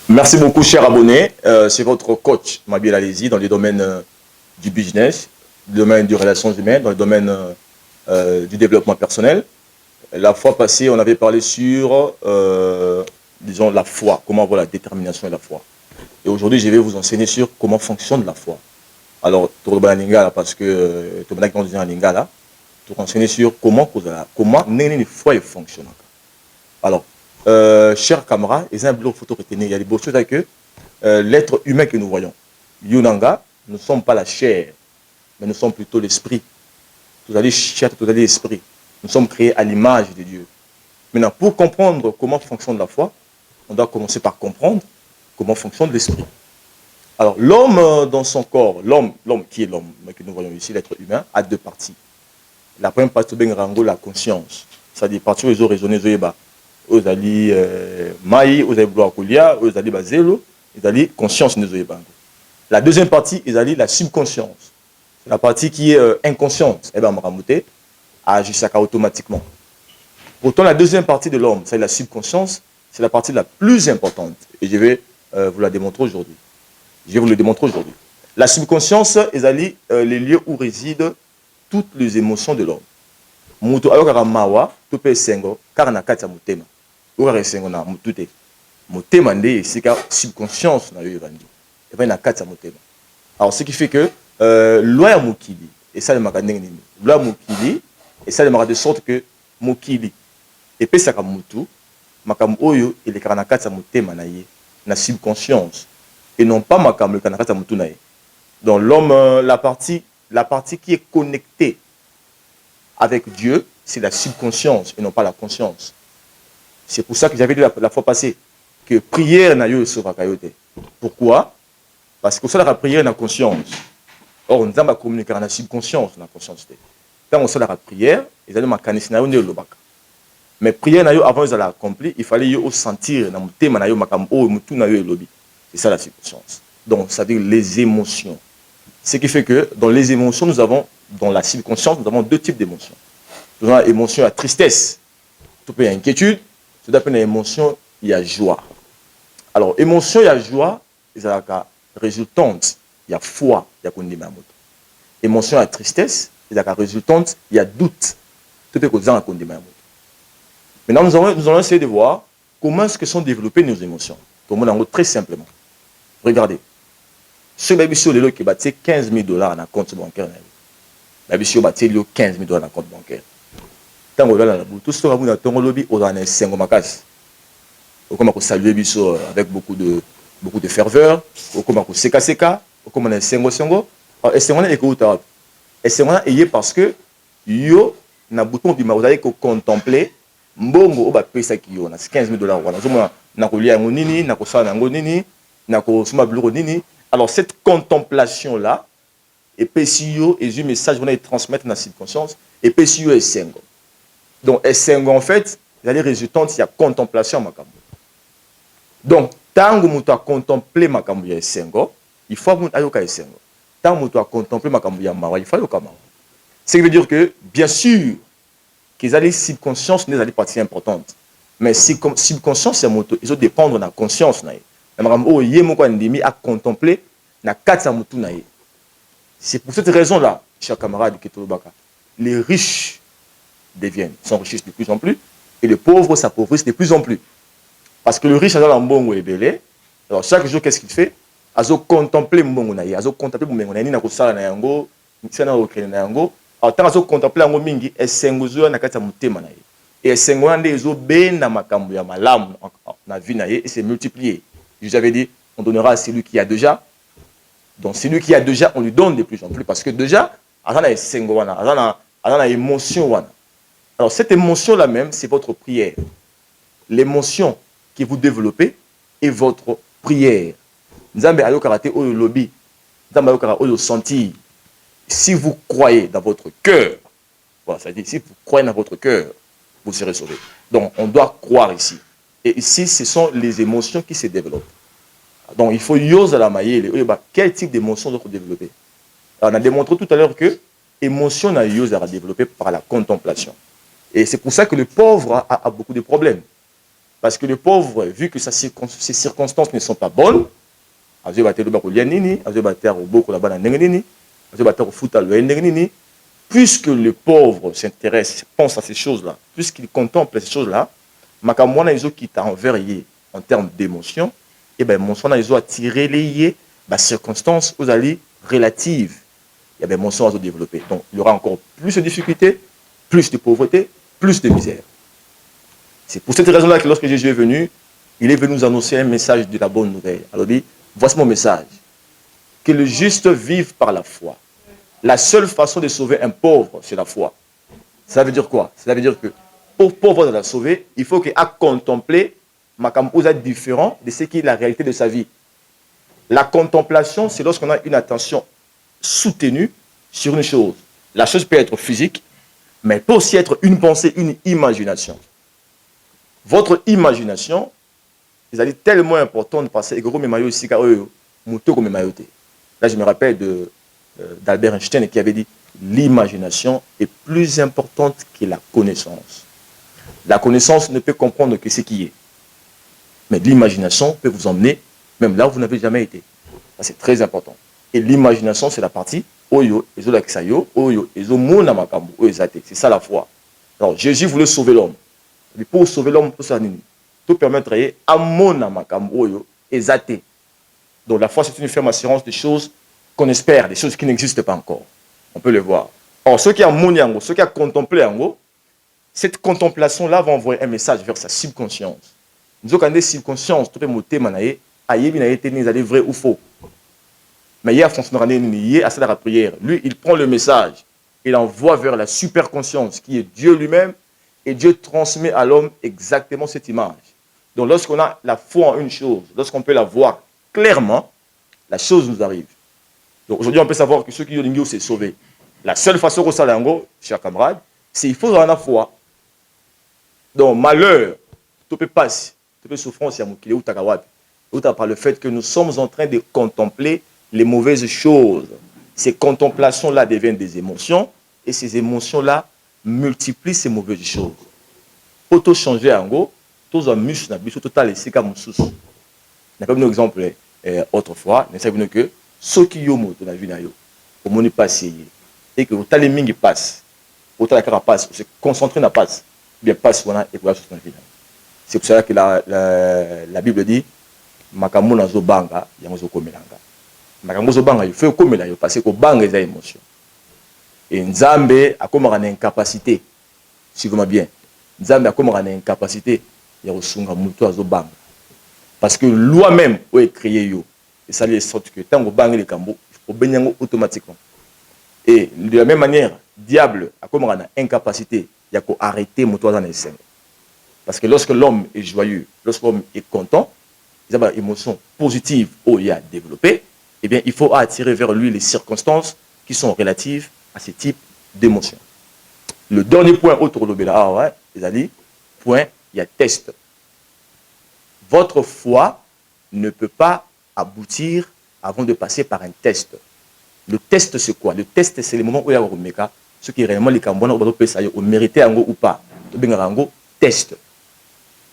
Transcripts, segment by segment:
Merci beaucoup, cher abonné. C'est votre coach, Mabiel Alési, dans les domaines du business, le domaine des relations humaines, dans le domaine du développement personnel. La fois passée, on avait parlé sur, disons, la foi, comment avoir la détermination et la foi. Et aujourd'hui, je vais vous enseigner sur comment fonctionne la foi. Alors, parce que tu vas enseigner sur comment une foi fonctionne. Alors, chers camarades, il y a des choses que l'être humain que nous voyons. Yunanga, nous ne sommes pas la chair, mais nous sommes plutôt l'esprit. Tout à chair, tout à l'esprit. Nous sommes créés à l'image de Dieu. Maintenant, pour comprendre comment fonctionne la foi, on doit commencer par comprendre comment fonctionne l'esprit. Alors, l'homme dans son corps, l'homme qui est l'homme que nous voyons ici, l'être humain, a deux parties. La première partie, c'est la conscience. C'est-à-dire, partie où ils ont raisonné, vous allez maï, vous allez vouloir coulia, vous allez bazelo, vous allez conscience. La deuxième partie, ils allez la subconscience. La partie qui est inconsciente, eh bien, Maramouté, agit automatiquement. Pourtant, la deuxième partie de l'homme, c'est la subconscience, c'est la partie la plus importante. Et je vais vous la démontrer aujourd'hui. Je vais vous le démontrer aujourd'hui. La subconscience, ils allient les lieux où résident toutes les émotions de l'homme. Mutu ayokaka mawa to pe sengo car na kati ya motema okaka sengo na mutute motema nde esika subconscience na yo evandi et na kati ya motema. Alors ce qui fait que loi ya mokili esalemaka ndenge nini, loi ya mokili esalemaka de sorte que mokili epesaka mutu makambo oyo elekaka na kati ya motema na ye na subconscience et non pas makambo elekaka na kati ya mutu na ye. Donc l'homme, la partie qui est connectée avec Dieu, c'est la subconscience et non pas la conscience. C'est pour ça que j'avais dit la fois passée que prière n'a eu sur Vakayote. Pourquoi? Parce que ça la prière n'a conscience. Or, on a communiqué dans la subconscience, dans la conscience. Quand on sait la prière, ils allaient m'accanisser na yo lobaka. Mais prière n'a eu avant ils allaient accomplir, il fallait yo sentir dans mon thème na yo makam o mutu na yo lobi. C'est ça la subconscience. Donc ça veut dire les émotions. Ce qui fait que dans les émotions, nous avons, dans la subconscience, nous avons deux types d'émotions. Nous avons l'émotion à tristesse, tout peut y a inquiétude, tout à fait une émotion, il y a joie. Alors, émotion, il y a joie, il y a résultante, il y a foi, il y a condamnation. Émotion à tristesse, il y a résultante, il y a doute, tout peut y a condamnation. Maintenant, nous allons essayer de voir comment est-ce que sont développées nos émotions. Très simplement. Regardez. Ce babisio lelo qui bâtit 15 000 $ dans le compte bancaire. Babisio bâtit 15 000 $ dans le compte bancaire. Tant que là, tout ce que vous avez dans lobby, on a un 5 makas. On a salué biso avec beaucoup de ferveur. On a seka, on a un 5 songo. Et c'est moi qui écoute. Et c'est moi qui parce que yo na bouton bi vous allez contempler mbongo oba pesa ki yo na 15 000 $. Wana zoma na ko lia ngonini, na ko sala ngonini, na ko suma bluro nini. Alors, cette contemplation-là, et PCO, et le message qu'on a transmettre dans la subconscience, et PCO est 5. Donc, S5, en fait, il y a les résultats, il y a contemplation, makambo. Donc, tant que tu as contemplé makambo, il y a S5, il faut que tu aies S5. Tant que tu as contemplé makambo, il y a mawa, il faut que tu aies mawa. Ce qui veut dire que, bien sûr, qu'ils ont les subconsciences, n'est pas partie importante. Mais subconscience, c'est moto, ils ont dépendre de la conscience. À contempler c'est pour cette raison-là, chers camarades, les riches s'enrichissent de plus en plus et les pauvres s'appauvrissent de plus en plus. Parce que le riche a dans l'ambongo et belé. Alors chaque jour, qu'est-ce qu'il fait? Azo contempler mbongo na ye, azo contempler mbongo na ye na kosala na yango, na okene na yango. Alors tant azo contempler yango mingi, esengozo na kati ya mutema na ye. Et esengo ande ezo benda makambo ya malamu na vie na ye et c'est multiplié. Je vous avais dit, on donnera à celui qui a déjà. Donc, celui qui a déjà, on lui donne de plus en plus. Parce que déjà, il y a une émotion. Alors, cette émotion-là même, c'est votre prière. L'émotion que vous développez est votre prière. Si vous croyez dans votre cœur, voilà, ça veut dire, si vous croyez dans votre cœur, vous serez sauvé. Donc, on doit croire ici. Et ici, ce sont les émotions qui se développent. Donc, il faut yoser la maille. Quel type d'émotion doit développer? On a démontré tout à l'heure que l'émotion n'a yoser à développer par la contemplation. Et c'est pour ça que le pauvre a beaucoup de problèmes. Parce que le pauvre, vu que ses circonstances ne sont pas bonnes, puisque le pauvre s'intéresse, pense à ces choses-là, puisqu'il contemple ces choses-là, makamwana izo qui t'a envers en termes d'émotion, et ben mon son izo attiré les circonstances aux alliés relatives. Et ben mon son a développé. Donc il y aura encore plus de difficultés, plus de pauvreté, plus de misère. C'est pour cette raison-là que lorsque Jésus est venu, il est venu nous annoncer un message de la bonne nouvelle. Alors il dit, voici mon message, que le juste vive par la foi. La seule façon de sauver un pauvre, c'est la foi. Ça veut dire quoi? Ça veut dire que pour pauvre de la sauver, il faut qu'il a contemplé makamouza différent de ce qui est la réalité de sa vie. La contemplation, c'est lorsqu'on a une attention soutenue sur une chose. La chose peut être physique, mais elle peut aussi être une pensée, une imagination. Votre imagination, c'est tellement importante parce que là, je me rappelle d'Albert Einstein qui avait dit l'imagination est plus importante que la connaissance. La connaissance ne peut comprendre que ce qui est. Mais l'imagination peut vous emmener même là où vous n'avez jamais été. C'est très important. Et l'imagination, c'est la partie oyo, ezo laksayo, oyo, ezo mona makambo, oyo ezate. C'est ça la foi. Alors, Jésus voulait sauver l'homme. Pour sauver l'homme, tout permettre à mona makambo, oyo, ezate. Donc, la foi, c'est une ferme assurance des choses qu'on espère, des choses qui n'existent pas encore. On peut le voir. Or, ceux qui ont moni yango, ceux qui ont contemplé yango, cette contemplation-là va envoyer un message vers sa subconscience. Nous avons des subconsciences, tout le monde est vrai ou faux. Mais il y a à la prière. Lui, il prend le message, il envoie vers la superconscience qui est Dieu lui-même, et Dieu transmet à l'homme exactement cette image. Donc lorsqu'on a la foi en une chose, lorsqu'on peut la voir clairement, la chose nous arrive. Donc aujourd'hui, on peut savoir que ceux qui ont c'est sauvé. La seule façon que ça l'ango, chers camarades, c'est il faut avoir la foi. Donc malheur, tout peut passer, tout peut souffrance, il y a moukile ou takawati. Par le fait que nous sommes en train de contempler les mauvaises choses. Ces contemplations-là deviennent des émotions et ces émotions-là multiplient ces mauvaises choses. Pour tout changer en gros, tous en muscle, total ici comme sous. N'a pas un exemple autrefois, mais ça veut dire que ceux qui ont moto dans la vie nayo, au monde passé et que au taleming passe, au talakara passe, se concentrer na passe, bien passe voilà et pour la chose dans la vie. C'est pour cela que la Bible dit makambo nazo banga yango komelanga. Makambo zo banga il faut komela yo parce que banga est émotion. Et Nzambe a comme une incapacité. Si vous m'avez bien. Nzambe a comme une incapacité ya kosunga muto azo banga. Parce que loi même est créé yo. Et ça les sorte que tant que banga les kambo, il faut benyango automatiquement. Et de la même manière, diable a comme une incapacité ya ko arrêter muto dans les scènes. Parce que lorsque l'homme est joyeux, lorsque l'homme est content, il y a une émotion positive où il a développé, eh bien, il faut attirer vers lui les circonstances qui sont relatives à ce type d'émotion. Le dernier point autour de l'obéla, les amis, point, il y a test. Votre foi ne peut pas aboutir avant de passer par un test. Le test, c'est quoi? Le test, c'est le moment où il y a un méca, ce qui est réellement les cambons, on peut mériter un go ou pas. Test.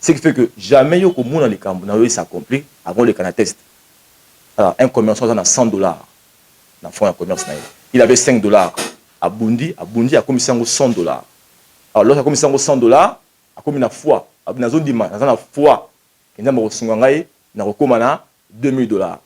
Ce qui fait que jamais il y a les cambons s'accomplit avant le canal test. Alors, un commerçant a 100 $. Dans le fond, un commerce, il avait 5 $. À Bundi, a commis 100 $. Alors, lorsqu'il a commis 100 $, a commis la foi. Il y a la foi. Il y a 2000 $.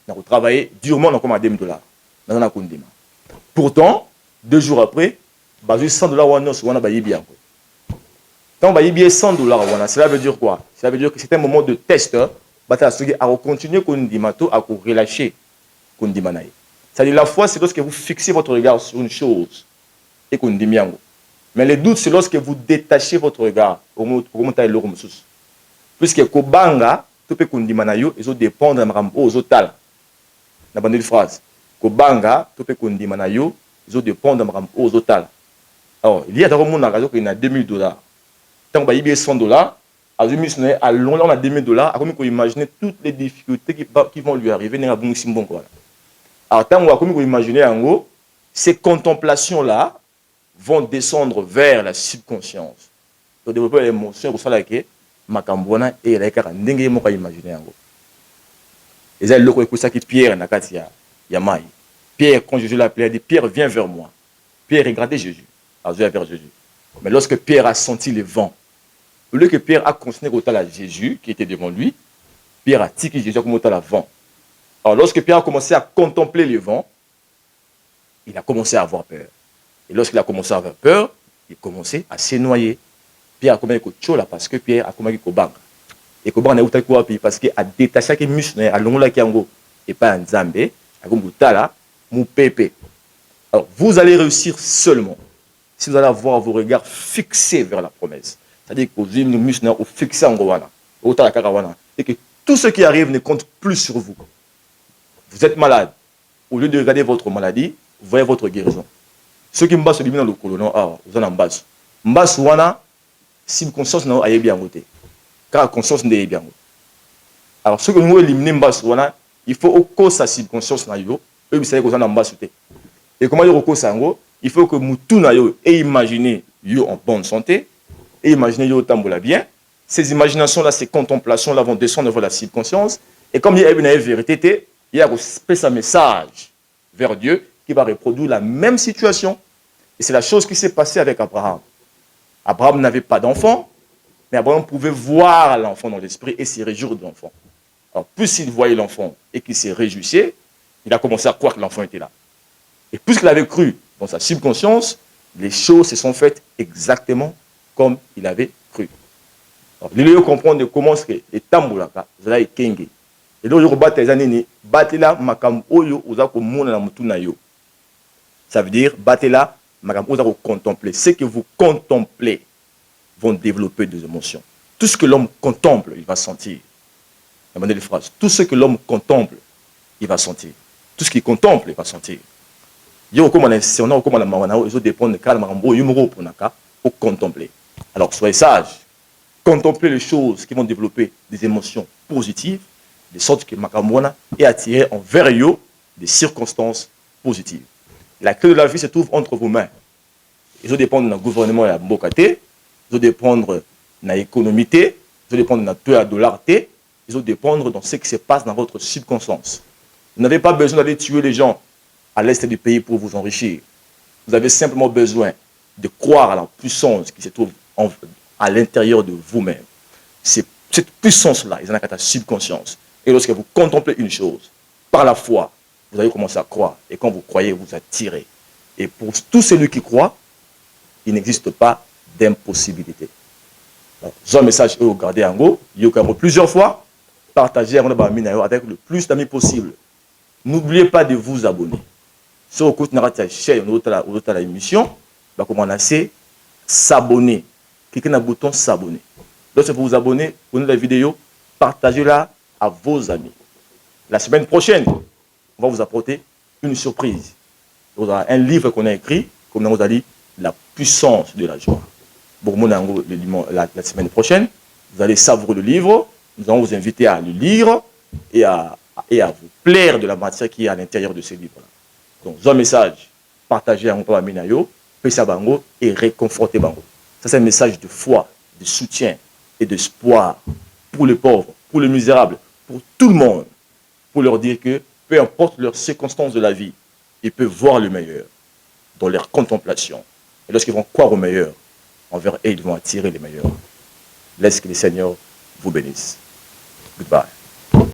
Il a travaillé durement dans 2000 $. Pourtant, 2 jours après, il y a 100 $. Quand il y a 100 $, cela veut dire quoi? Cela veut dire que c'est un moment de test. À continuer à relâcher. C'est-à-dire la foi, c'est lorsque vous fixez votre regard sur une chose et qu'on dit bien. Mais le doute, c'est lorsque vous détachez votre regard. Puisque Kobanga, tout peut qu'on dit manayo, ils ont dépendre de la aux autres. La bande de phrase. Kobanga, tout peut qu'on dit manayo, ils ont dépendre de la aux autres. Alors, il y a dans le monde qui a 2000 $. Tant qu'il y a 100 $, à long, on a 2000 $, à comment imaginer toutes les difficultés qui vont lui arriver. Alors, tant qu'on imaginer en gros, ces contemplations-là vont descendre vers la subconscience. Pour développer l'émotion, pour ça, Makambona et la kaka ndenge moko imaginer yango. Et ça le ko ça qui Pierre na kati ya mai. Pierre, quand Jésus l'appelait, il dit Pierre, viens vers moi. Pierre regardait Jésus, vers Jésus. Mais lorsque Pierre a senti le vent, au lieu que Pierre a continué à Jésus qui était devant lui, Pierre a tiqué Jésus comme au vent. Alors lorsque Pierre a commencé à contempler le vent, il a commencé à avoir peur. Et lorsqu'il a commencé à avoir peur, il a commencé à se noyer. Pierre a commencé à chola parce que Pierre a commencé à bang. Et comment on a quoi parce qu'il a détaché les muscles à l'ongla kiango et pas un zambé, à gombutala, mou pépé. Alors vous allez réussir seulement si vous allez avoir vos regards fixés vers la promesse. C'est-à-dire que vous avez les muscles fixés en gowana, et que tout ce qui arrive ne compte plus sur vous. Vous êtes malade. Au lieu de regarder votre maladie, vous voyez votre guérison. Ceux qui me battent sur le colon, vous en battent. M'basse wana, si conscience n'a pas bien voté. Car la conscience n'est pas bien. Alors, ceux que nous éliminons, il faut au cause sa subconscience na yo, eux ils savent que ça en bas sauter. Et comment dire au cause ça il faut que mutu na yo et imaginer yo en bonne santé et imaginer yo tambola bien. Ces imaginations là, ces contemplations là vont descendre vers la subconscience et comme il y a une vérité, il y a un message vers Dieu qui va reproduire la même situation. Et c'est la chose qui s'est passée avec Abraham. Abraham n'avait pas d'enfant, mais Abraham pouvait voir l'enfant dans l'esprit et se réjouir de l'enfant. Alors, puisqu'il voyait l'enfant et qu'il se réjouissait, il a commencé à croire que l'enfant était là. Et puisqu'il avait cru dans sa subconscience, les choses se sont faites exactement comme il avait cru. Alors, il faut comprendre comment est-ce que les tamboulaka, vous allez kenge. Et donc, vous battez les années, battez là, makam oyo, vous avez na mutu na yo. Ça veut dire, battez là, makam vous allez contempler. Ce que vous contemplez vont développer des émotions. Tout ce que l'homme contemple, il va sentir. Les phrases. Tout ce que l'homme contemple, il va sentir. Tout ce qu'il contemple, il va sentir. Il dépend de contempler. Alors, soyez sages. Contemplez les choses qui vont développer des émotions positives, de sorte que Makamwana est attiré envers eux des circonstances positives. La clé de la vie se trouve entre vos mains. Ils vont dépendre d'un gouvernement et à Mbokate, ils vont dépendre de l'économie, ils vont dépendre de la dollar, ils vont dépendre de ce qui se passe dans votre subconscience. Vous n'avez pas besoin d'aller tuer les gens à l'est du pays pour vous enrichir. Vous avez simplement besoin de croire à la puissance qui se trouve à l'intérieur de vous-même. C'est cette puissance-là, ils en ont la subconscience. Et lorsque vous contemplez une chose, par la foi, vous allez commencer à croire. Et quand vous croyez, vous attirez. Et pour tous ceux qui croient, il n'existe pas d'impossibilité. J'ai un message que vous gardez en haut, il y a plusieurs fois, partagez avec le plus d'amis possible. N'oubliez pas de vous abonner. Si vous écoutez la chaîne ou la émission, vous commencez à s'abonner. Cliquez sur le bouton s'abonner. Lorsque vous vous abonnez, prenez la vidéo, partagez-la à vos amis. La semaine prochaine, on va vous apporter une surprise. Vous aurez un livre qu'on a écrit, comme on a dit, La puissance de la joie. Bon, la semaine prochaine, vous allez savourer le livre. Nous allons vous inviter à le lire et à vous plaire de la matière qui est à l'intérieur de ce livre-là. Donc, un message, partagez à mon papa Minayo, pesa bango et réconfortez bango. Ça, c'est un message de foi, de soutien et d'espoir pour les pauvres, pour les misérables, pour tout le monde, pour leur dire que peu importe leurs circonstances de la vie, ils peuvent voir le meilleur dans leur contemplation. Et lorsqu'ils vont croire au meilleur, envers eux, ils vont attirer les meilleurs. Laisse que le Seigneur vous bénisse. Goodbye.